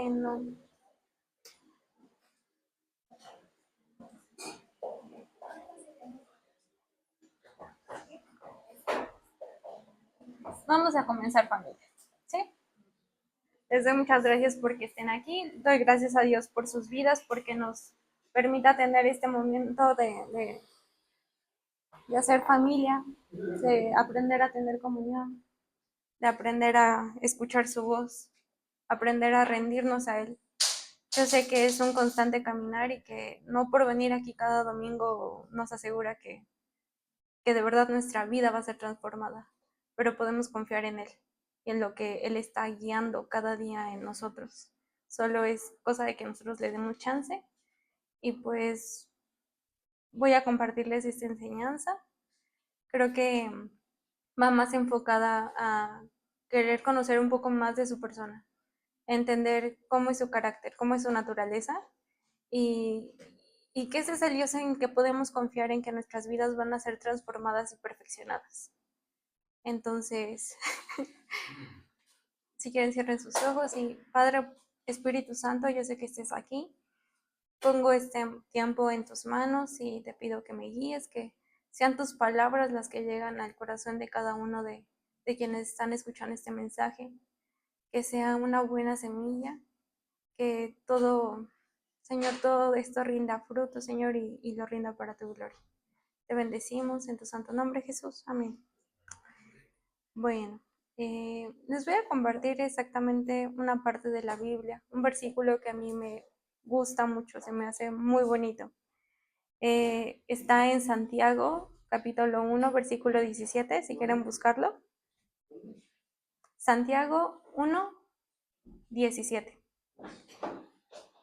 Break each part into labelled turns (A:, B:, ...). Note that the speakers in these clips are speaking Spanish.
A: bueno. Vamos a comenzar, familia. ¿Sí? Les doy muchas gracias porque estén aquí. Doy gracias a Dios por sus vidas, porque nos permita tener este momento de hacer familia, de aprender a tener comunión, de aprender a escuchar su voz, aprender a rendirnos a Él. Yo sé que es un constante caminar y que no por venir aquí cada domingo nos asegura que de verdad nuestra vida va a ser transformada, pero podemos confiar en Él y en lo que Él está guiando cada día en nosotros. Solo es cosa de que nosotros le demos chance y pues voy a compartirles esta enseñanza. Creo que va más enfocada a querer conocer un poco más de su persona, entender cómo es su carácter, cómo es su naturaleza y, y que ese es el Dios en que podemos confiar en que nuestras vidas van a ser transformadas y perfeccionadas. Entonces, si quieren cierren sus ojos y Padre Espíritu Santo, yo sé que estés aquí. Pongo este tiempo en tus manos y te pido que me guíes, que sean tus palabras las que llegan al corazón de cada uno de quienes están escuchando este mensaje, que sea una buena semilla, que todo, Señor, todo esto rinda fruto, Señor, y lo rinda para tu gloria. Te bendecimos en tu santo nombre, Jesús. Amén. Bueno, les voy a compartir exactamente una parte de la Biblia, un versículo que a mí me gusta mucho, se me hace muy bonito. Está en Santiago, capítulo 1, versículo 17, si quieren buscarlo. Santiago 1, 17.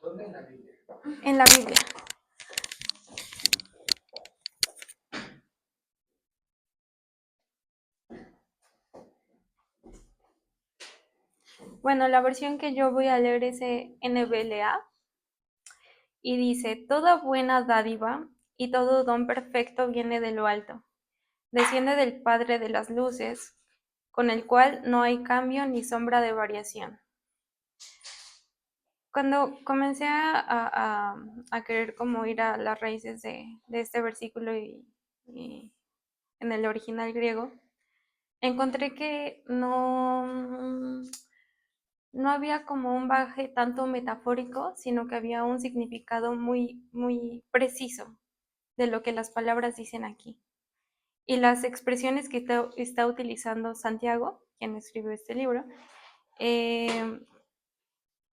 A: ¿Dónde en la Biblia? En la Biblia. Bueno, la versión que yo voy a leer es NBLA y dice, toda buena dádiva y todo don perfecto viene de lo alto, desciende del Padre de las luces, con el cual no hay cambio ni sombra de variación. Cuando comencé a querer como ir a las raíces de este versículo y en el original griego, encontré que no había como un bagaje tanto metafórico, sino que había un significado muy, muy preciso de lo que las palabras dicen aquí. Y las expresiones que está utilizando Santiago, quien escribió este libro,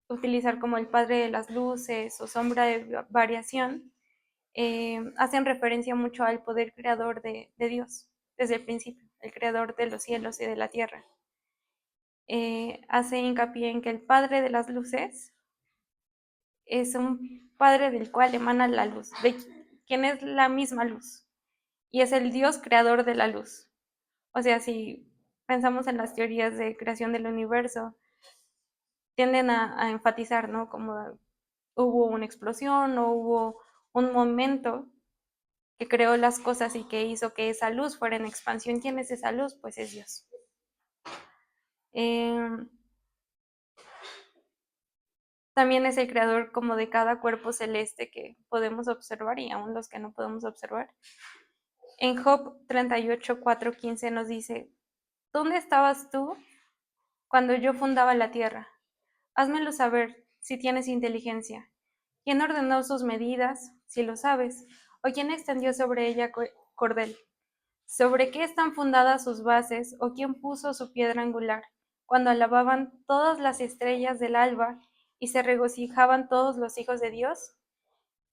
A: utilizar como el padre de las luces o sombra de variación, hacen referencia mucho al poder creador de Dios desde el principio, el creador de los cielos y de la tierra. Hace hincapié en que el padre de las luces es un padre del cual emana la luz, de quien es la misma luz, y es el Dios creador de la luz. O sea, si pensamos en las teorías de creación del universo, tienden a enfatizar, ¿no? Como hubo una explosión o hubo un momento que creó las cosas y que hizo que esa luz fuera en expansión. ¿Quién es esa luz? Pues es Dios. También es el creador como de cada cuerpo celeste que podemos observar y aún los que no podemos observar. En Job 38, 4, 15 nos dice, ¿dónde estabas tú cuando yo fundaba la tierra? Házmelo saber si tienes inteligencia. ¿Quién ordenó sus medidas, si lo sabes? ¿O quién extendió sobre ella cordel? ¿Sobre qué están fundadas sus bases? ¿O quién puso su piedra angular? Cuando alababan todas las estrellas del alba y se regocijaban todos los hijos de Dios.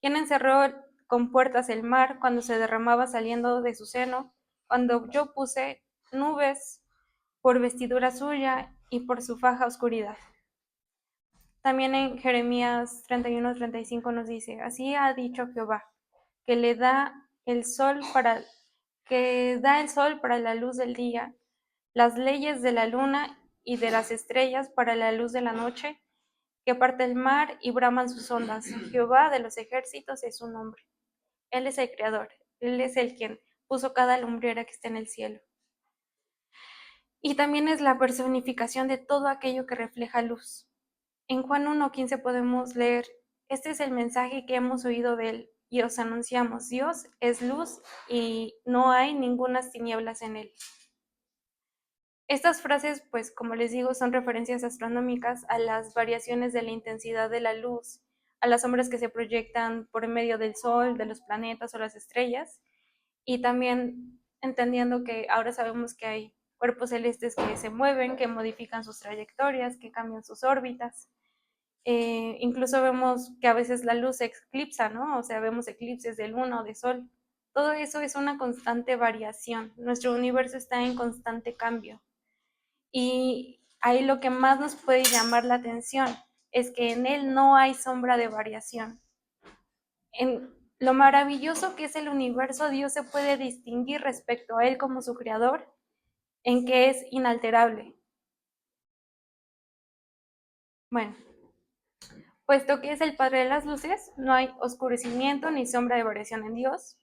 A: ¿Quién encerró con puertas el mar cuando se derramaba saliendo de su seno? Cuando yo puse nubes por vestidura suya y por su faja oscuridad. También en Jeremías 31-35 nos dice, así ha dicho Jehová, que le da el sol para la luz del día, las leyes de la luna y de las estrellas para la luz de la noche, que parte el mar y braman sus ondas. Jehová de los ejércitos es su nombre. Él es el creador, Él es el quien puso cada lumbrera que está en el cielo. Y también es la personificación de todo aquello que refleja luz. En Juan 1:15 podemos leer, este es el mensaje que hemos oído de él y os anunciamos, Dios es luz y no hay ningunas tinieblas en él. Estas frases, pues como les digo, son referencias astronómicas a las variaciones de la intensidad de la luz, a las sombras que se proyectan por medio del Sol, de los planetas o las estrellas, y también entendiendo que ahora sabemos que hay cuerpos celestes que se mueven, que modifican sus trayectorias, que cambian sus órbitas. Incluso vemos que a veces la luz se eclipsa, ¿no? O sea, vemos eclipses de luna o de sol. Todo eso es una constante variación. Nuestro universo está en constante cambio. Y ahí lo que más nos puede llamar la atención es que en él no hay sombra de variación. En lo maravilloso que es el universo, Dios se puede distinguir respecto a él como su creador, en que es inalterable. Bueno, puesto que es el Padre de las luces, no hay oscurecimiento ni sombra de variación en Dios.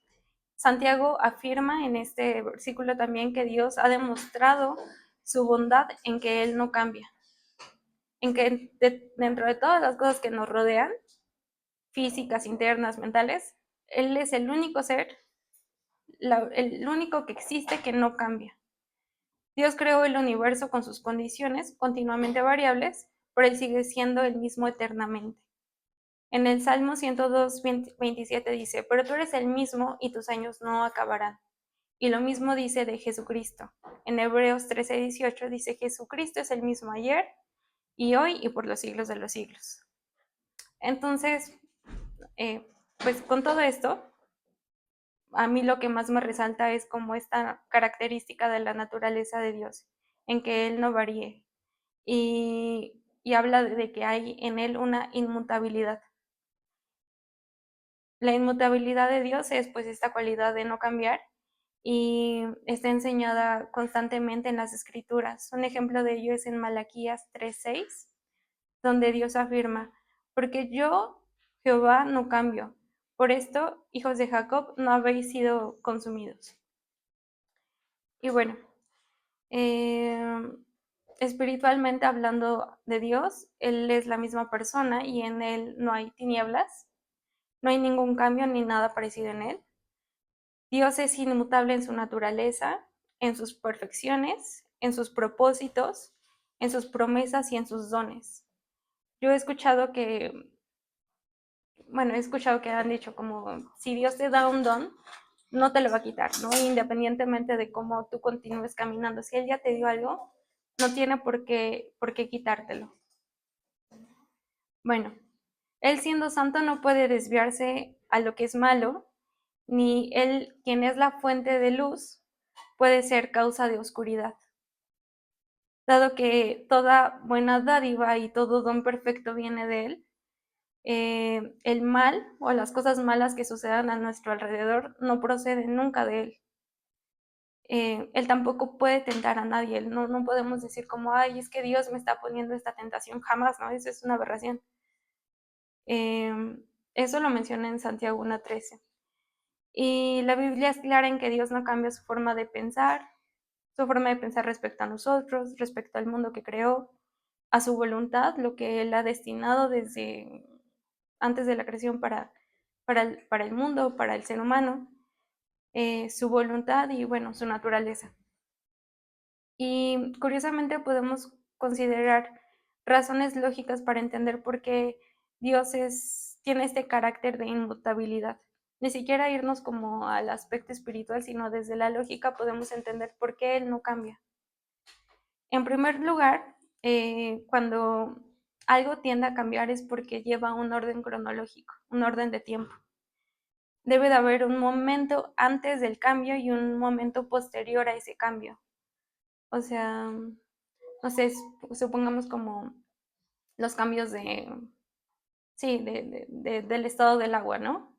A: Santiago afirma en este versículo también que Dios ha demostrado su bondad en que Él no cambia, en que dentro de todas las cosas que nos rodean, físicas, internas, mentales, Él es el único ser, el único que existe que no cambia. Dios creó el universo con sus condiciones continuamente variables, pero Él sigue siendo el mismo eternamente. En el Salmo 102, 27 dice, pero tú eres el mismo y tus años no acabarán. Y lo mismo dice de Jesucristo. En Hebreos 13, 18 dice, Jesucristo es el mismo ayer y hoy y por los siglos de los siglos. Entonces, pues con todo esto, a mí lo que más me resalta es como esta característica de la naturaleza de Dios, en que Él no varíe. Y habla de que hay en Él una inmutabilidad. La inmutabilidad de Dios es pues esta cualidad de no cambiar y está enseñada constantemente en las escrituras. Un ejemplo de ello es en Malaquías 3:6, donde Dios afirma, porque yo, Jehová, no cambio. Por esto, hijos de Jacob, no habéis sido consumidos. Y bueno, eh, espiritualmente hablando de Dios, Él es la misma persona y en Él no hay tinieblas, no hay ningún cambio ni nada parecido en Él. Dios es inmutable en su naturaleza, en sus perfecciones, en sus propósitos, en sus promesas y en sus dones. Yo he escuchado que han dicho como, si Dios te da un don, no te lo va a quitar, ¿no? Independientemente de cómo tú continúes caminando. Si Él ya te dio algo, no tiene por qué quitártelo. Bueno, Él siendo santo no puede desviarse a lo que es malo, ni Él, quien es la fuente de luz, puede ser causa de oscuridad. Dado que toda buena dádiva y todo don perfecto viene de Él, el mal o las cosas malas que sucedan a nuestro alrededor no proceden nunca de Él. Él tampoco puede tentar a nadie. No podemos decir como, ay, es que Dios me está poniendo esta tentación. Jamás, ¿no? Eso es una aberración. Eso lo menciona en Santiago 1:13. Y la Biblia es clara en que Dios no cambia su forma de pensar respecto a nosotros, respecto al mundo que creó, a su voluntad, lo que Él ha destinado desde antes de la creación para el mundo, para el ser humano, su voluntad y, bueno, su naturaleza. Y curiosamente podemos considerar razones lógicas para entender por qué Dios tiene este carácter de inmutabilidad. Ni siquiera irnos como al aspecto espiritual, sino desde la lógica podemos entender por qué Él no cambia. En primer lugar, cuando algo tiende a cambiar es porque lleva un orden cronológico, un orden de tiempo. Debe de haber un momento antes del cambio y un momento posterior a ese cambio. O sea, no sé, supongamos como los cambios del estado del agua, ¿no?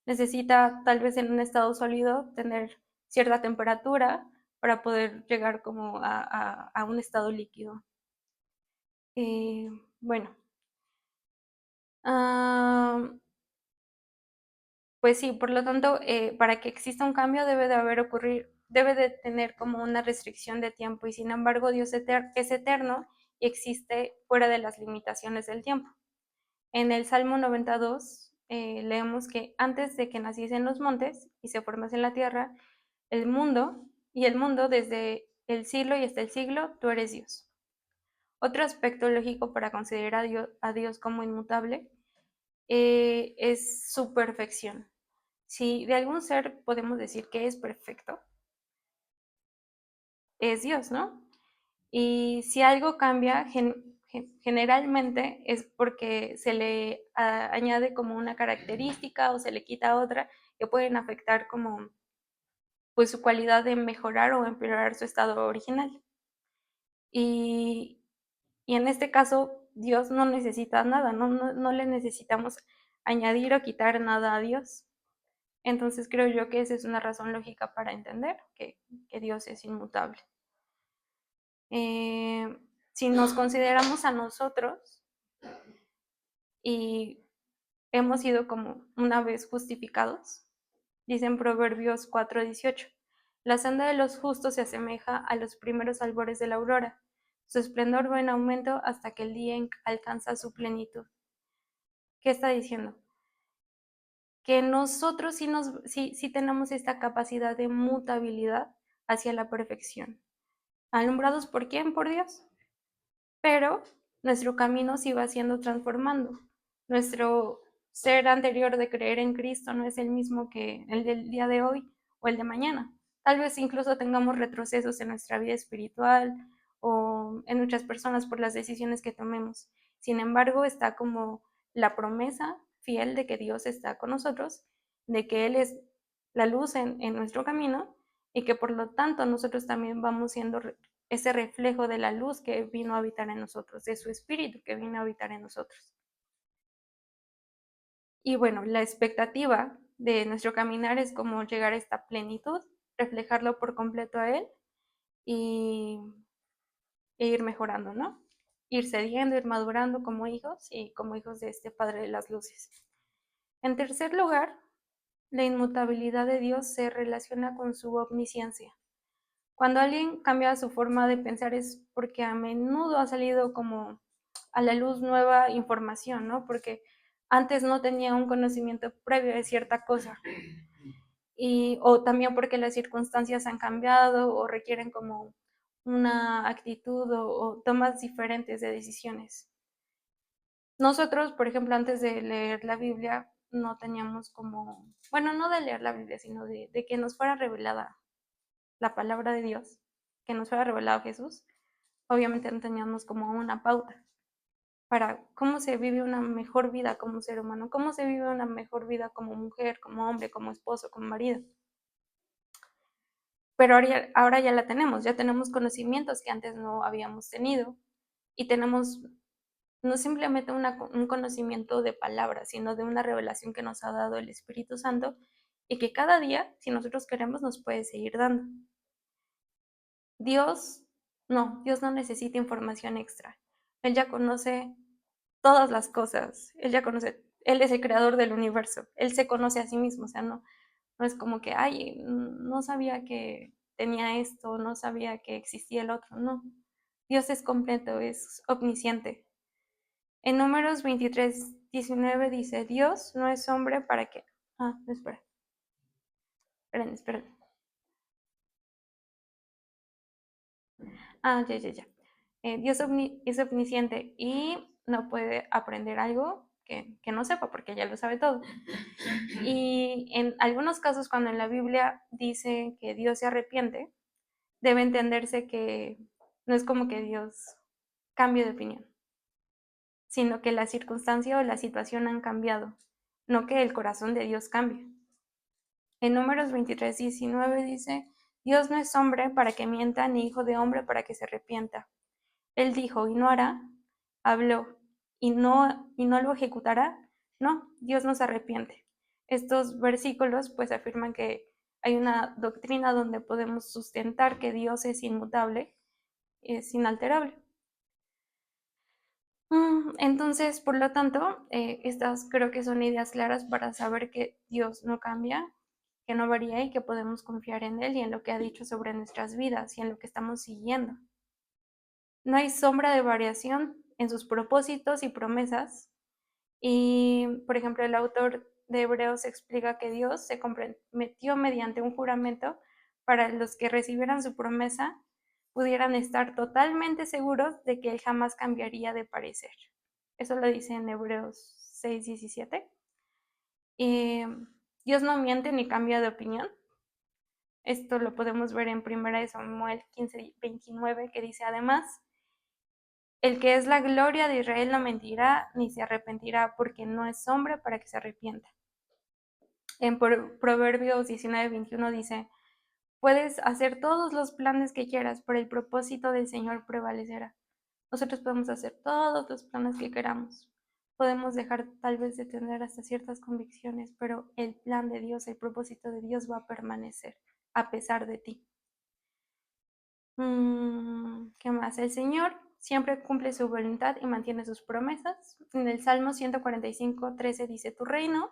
A: Necesita tal vez en un estado sólido tener cierta temperatura para poder llegar como a un estado líquido. Bueno, pues sí, por lo tanto, para que exista un cambio debe de tener como una restricción de tiempo y sin embargo Dios es eterno y existe fuera de las limitaciones del tiempo. En el Salmo 92 leemos que antes de que naciesen los montes y se formase la tierra, el mundo desde el siglo y hasta el siglo, tú eres Dios. Otro aspecto lógico para considerar a Dios como inmutable es su perfección. Si de algún ser podemos decir que es perfecto, es Dios, ¿no? Y si algo cambia, generalmente es porque se le añade como una característica o se le quita otra que pueden afectar como pues su cualidad de mejorar o empeorar su estado original. Y, y en este caso, Dios no necesita nada, no le necesitamos añadir o quitar nada a Dios. Entonces creo yo que esa es una razón lógica para entender que Dios es inmutable. Si nos consideramos a nosotros y hemos sido como una vez justificados, dice en Proverbios 4:18, la senda de los justos se asemeja a los primeros albores de la aurora, su esplendor va en aumento hasta que el día alcanza su plenitud. ¿Qué está diciendo? Que nosotros sí tenemos esta capacidad de mutabilidad hacia la perfección. ¿Alumbrados por quién? Por Dios. Pero nuestro camino sí va siendo transformando. Nuestro ser anterior de creer en Cristo no es el mismo que el del día de hoy o el de mañana. Tal vez incluso tengamos retrocesos en nuestra vida espiritual o en muchas personas por las decisiones que tomemos. Sin embargo, está como la promesa fiel de que Dios está con nosotros, de que Él es la luz en nuestro camino y que por lo tanto nosotros también vamos siendo ese reflejo de la luz que vino a habitar en nosotros, de su espíritu que vino a habitar en nosotros. Y bueno, la expectativa de nuestro caminar es como llegar a esta plenitud, reflejarlo por completo a Él y ir mejorando, ¿no? Ir cediendo, ir madurando como hijos y como hijos de este Padre de las Luces. En tercer lugar, la inmutabilidad de Dios se relaciona con su omnisciencia. Cuando alguien cambia su forma de pensar es porque a menudo ha salido como a la luz nueva información, ¿no? Porque antes no tenía un conocimiento previo de cierta cosa. O también porque las circunstancias han cambiado o requieren como una actitud o tomas diferentes de decisiones. Nosotros, por ejemplo, antes de leer la Biblia, no teníamos como, bueno, no de leer la Biblia, sino de que nos fuera revelada la palabra de Dios, que nos fuera revelado Jesús, obviamente no teníamos como una pauta para cómo se vive una mejor vida como ser humano, cómo se vive una mejor vida como mujer, como hombre, como esposo, como marido. Pero ahora ya la tenemos, ya tenemos conocimientos que antes no habíamos tenido y tenemos no simplemente un conocimiento de palabras, sino de una revelación que nos ha dado el Espíritu Santo y que cada día, si nosotros queremos, nos puede seguir dando. Dios no necesita información extra. Él ya conoce todas las cosas. Él es el creador del universo. Él se conoce a sí mismo. O sea, no es como que, ay, no sabía que tenía esto, no sabía que existía el otro. No. Dios es completo, es omnisciente. En Números 23:19 dice, Dios no es hombre para que... Ah, espera. Esperen. Ya. Dios es omnisciente y no puede aprender algo que no sepa porque ya lo sabe todo. Y en algunos casos cuando en la Biblia dice que Dios se arrepiente, debe entenderse que no es como que Dios cambie de opinión, sino que la circunstancia o la situación han cambiado, no que el corazón de Dios cambie. En Números 23:19 dice, Dios no es hombre para que mienta, ni hijo de hombre para que se arrepienta. Él dijo y no hará, habló y no lo ejecutará. No, Dios no se arrepiente. Estos versículos pues afirman que hay una doctrina donde podemos sustentar que Dios es inmutable, es inalterable. Entonces, por lo tanto, estas creo que son ideas claras para saber que Dios no cambia, que no varía y que podemos confiar en Él y en lo que ha dicho sobre nuestras vidas y en lo que estamos siguiendo. No hay sombra de variación en sus propósitos y promesas. Y, por ejemplo, el autor de Hebreos explica que Dios se comprometió mediante un juramento para los que recibieran su promesa pudieran estar totalmente seguros de que Él jamás cambiaría de parecer. Eso lo dice en Hebreos 6:17. Dios no miente ni cambia de opinión. Esto lo podemos ver en 1 Samuel 15:29, que dice: además, el que es la gloria de Israel no mentirá ni se arrepentirá, porque no es hombre para que se arrepienta. En Proverbios 19:21 dice: puedes hacer todos los planes que quieras, pero el propósito del Señor prevalecerá. Nosotros podemos hacer todos los planes que queramos. Podemos dejar tal vez de tener hasta ciertas convicciones, pero el plan de Dios, el propósito de Dios va a permanecer a pesar de ti. ¿Qué más? El Señor siempre cumple su voluntad y mantiene sus promesas. En el Salmo 145:13 dice: tu reino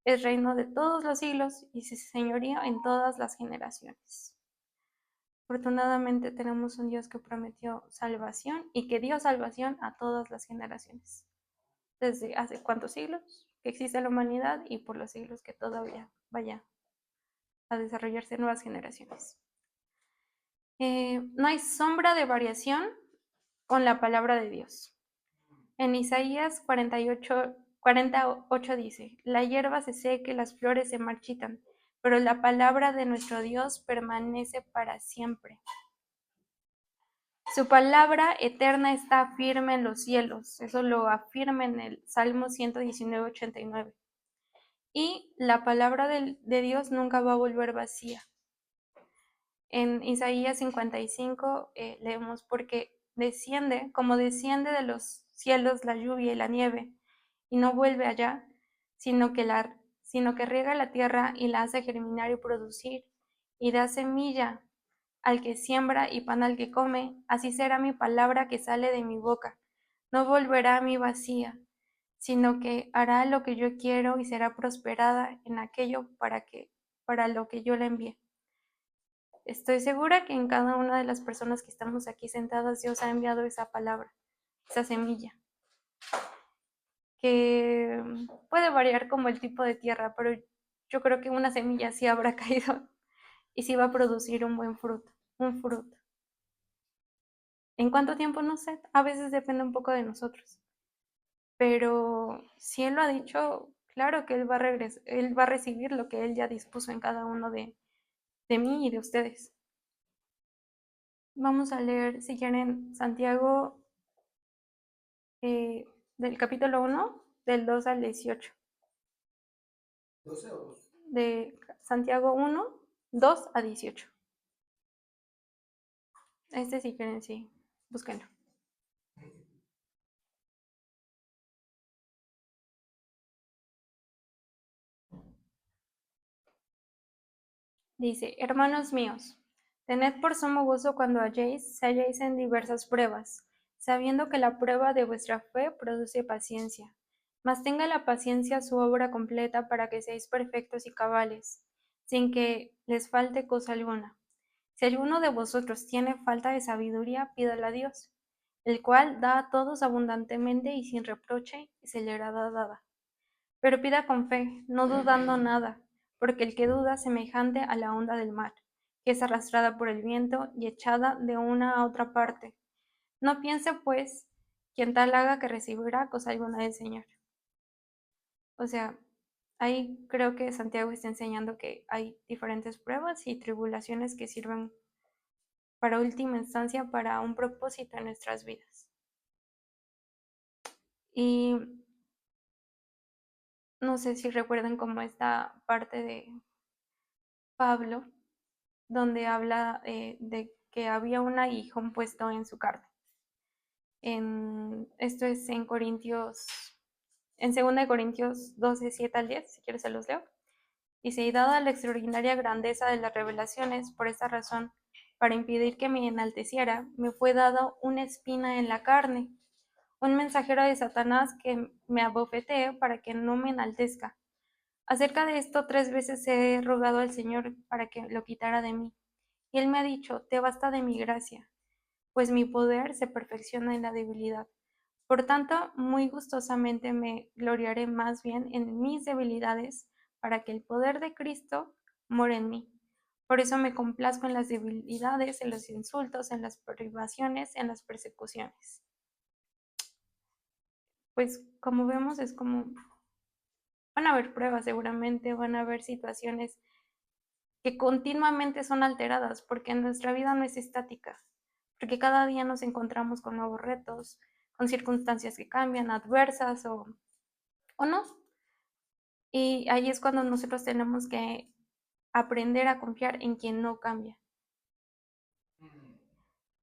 A: es reino de todos los siglos y su señorío en todas las generaciones. Afortunadamente tenemos un Dios que prometió salvación y que dio salvación a todas las generaciones. Desde hace cuántos siglos que existe la humanidad y por los siglos que todavía vaya a desarrollarse nuevas generaciones. No hay sombra de variación con la palabra de Dios. En Isaías 48 dice: la hierba se seca y las flores se marchitan, pero la palabra de nuestro Dios permanece para siempre. Su palabra eterna está firme en los cielos. Eso lo afirma en el Salmo 119:89. Y la palabra de Dios nunca va a volver vacía. En Isaías 55 leemos: porque desciende, como desciende de los cielos la lluvia y la nieve, y no vuelve allá, sino que riega la tierra y la hace germinar y producir, y da semilla al que siembra y pan al que come, así será mi palabra que sale de mi boca. No volverá a mí vacía, sino que hará lo que yo quiero y será prosperada en aquello para lo que yo la envié. Estoy segura que en cada una de las personas que estamos aquí sentadas, Dios ha enviado esa palabra, esa semilla, que puede variar como el tipo de tierra, pero yo creo que una semilla sí habrá caído y sí va a producir un buen fruto, un fruto. ¿En cuánto tiempo? No sé, a veces depende un poco de nosotros, pero si Él lo ha dicho, claro que Él va a recibir lo que Él ya dispuso en cada uno de mí y de ustedes. Vamos a leer, si quieren, Santiago del capítulo 1, del 2 al 18. ¿12 o 2? De Santiago 1, 2 a 18. Si quieren, sí, búsquenlo. Dice: hermanos míos, tened por sumo gozo cuando se halléis en diversas pruebas, sabiendo que la prueba de vuestra fe produce paciencia. Mas tenga la paciencia su obra completa para que seáis perfectos y cabales, sin que les falte cosa alguna. Si alguno de vosotros tiene falta de sabiduría, pídala a Dios, el cual da a todos abundantemente y sin reproche, y se le hará dada. Pero pida con fe, no dudando nada, porque el que duda es semejante a la onda del mar, que es arrastrada por el viento y echada de una a otra parte. No piense, pues, quien tal haga que recibirá cosa alguna del Señor. O sea, ahí creo que Santiago está enseñando que hay diferentes pruebas y tribulaciones que sirven para última instancia para un propósito en nuestras vidas. Y no sé si recuerdan como esta parte de Pablo, donde habla de que había un aguijón puesto en su carne. Esto es en Corintios, en 2 Corintios 12, 7 al 10, si quieres se los leo. Dice: y dada la extraordinaria grandeza de las revelaciones, por esta razón, para impedir que me enalteciera, me fue dado una espina en la carne, un mensajero de Satanás que me abofetee para que no me enaltezca. Acerca de esto 3 veces he rogado al Señor para que lo quitara de mí. Y Él me ha dicho: te basta de mi gracia, pues mi poder se perfecciona en la debilidad. Por tanto, muy gustosamente me gloriaré más bien en mis debilidades, para que el poder de Cristo more en mí. Por eso me complazco en las debilidades, en los insultos, en las privaciones, en las persecuciones. Pues como vemos, es como, van a haber pruebas seguramente, van a haber situaciones que continuamente son alteradas, porque nuestra vida no es estática, porque cada día nos encontramos con nuevos retos, con circunstancias que cambian, adversas o no. Y ahí es cuando nosotros tenemos que aprender a confiar en quien no cambia.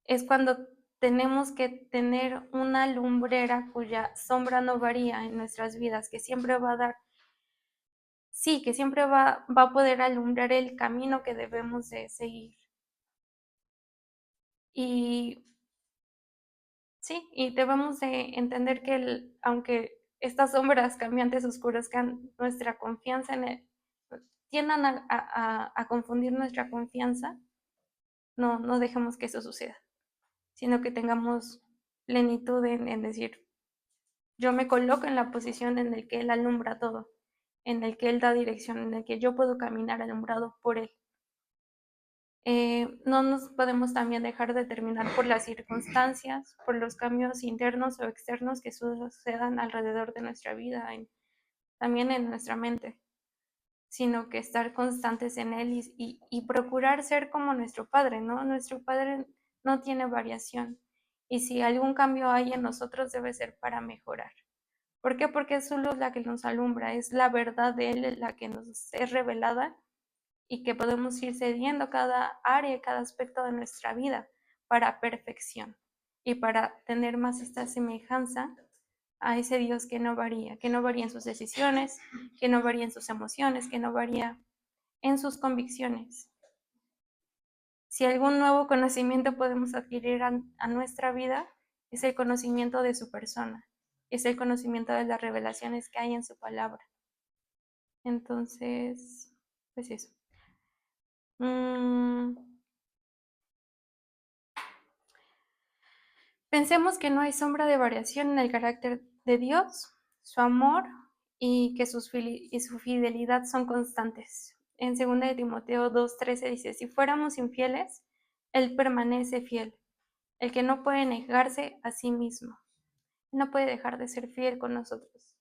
A: Es cuando tenemos que tener una lumbrera cuya sombra no varía en nuestras vidas, que siempre va a dar, sí, que siempre va a poder alumbrar el camino que debemos de seguir. Y sí, y debemos de entender que aunque estas sombras cambiantes oscurezcan nuestra confianza en él, tiendan a confundir nuestra confianza, no dejemos que eso suceda, sino que tengamos plenitud en decir, yo me coloco en la posición en la que Él alumbra todo, en el que Él da dirección, en el que yo puedo caminar alumbrado por Él. No nos podemos también dejar determinar por las circunstancias, por los cambios internos o externos que sucedan alrededor de nuestra vida, también en nuestra mente, sino que estar constantes en Él y procurar ser como nuestro Padre, ¿no? Nuestro Padre no tiene variación, y si algún cambio hay en nosotros debe ser para mejorar. ¿Por qué? Porque es su luz la que nos alumbra, es la verdad de Él la que nos es revelada, y que podemos ir cediendo cada área, cada aspecto de nuestra vida para perfección y para tener más esta semejanza a ese Dios que no varía en sus decisiones, que no varía en sus emociones, que no varía en sus convicciones. Si algún nuevo conocimiento podemos adquirir a nuestra vida, es el conocimiento de su persona, es el conocimiento de las revelaciones que hay en su palabra. Entonces, pues eso. Pensemos que no hay sombra de variación en el carácter de Dios, su amor y que su fidelidad son constantes. En 2 de Timoteo 2:13 dice, si fuéramos infieles, Él permanece fiel, el que no puede negarse a sí mismo. Él no puede dejar de ser fiel con nosotros.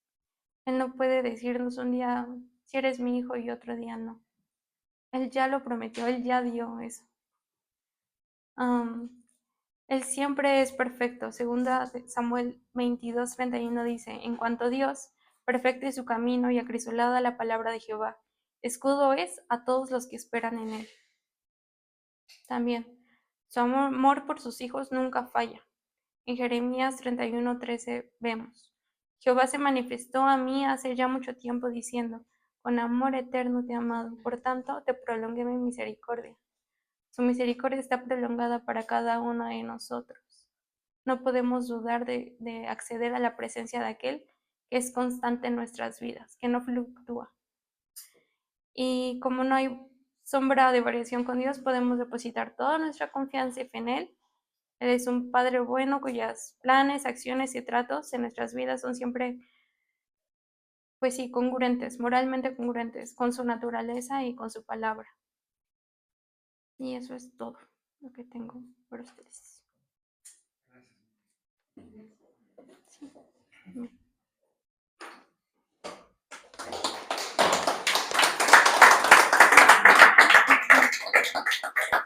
A: Él no puede decirnos un día, si eres mi hijo, y otro día no. Él ya lo prometió, Él ya dio eso. Él siempre es perfecto. Segunda Samuel 22:31 dice, en cuanto a Dios, perfecto es su camino y acrisolada la palabra de Jehová. Escudo es a todos los que esperan en él. También, su amor por sus hijos nunca falla. En Jeremías 31:13 vemos, Jehová se manifestó a mí hace ya mucho tiempo diciendo, con amor eterno te he amado, por tanto te prolongué mi misericordia. Su misericordia está prolongada para cada uno de nosotros. No podemos dudar de acceder a la presencia de aquel que es constante en nuestras vidas, que no fluctúa. Y como no hay sombra de variación con Dios, podemos depositar toda nuestra confianza y fe en Él. Él es un Padre bueno cuyos planes, acciones y tratos en nuestras vidas son siempre, pues sí, congruentes, moralmente congruentes con su naturaleza y con su palabra. Y eso es todo lo que tengo para ustedes.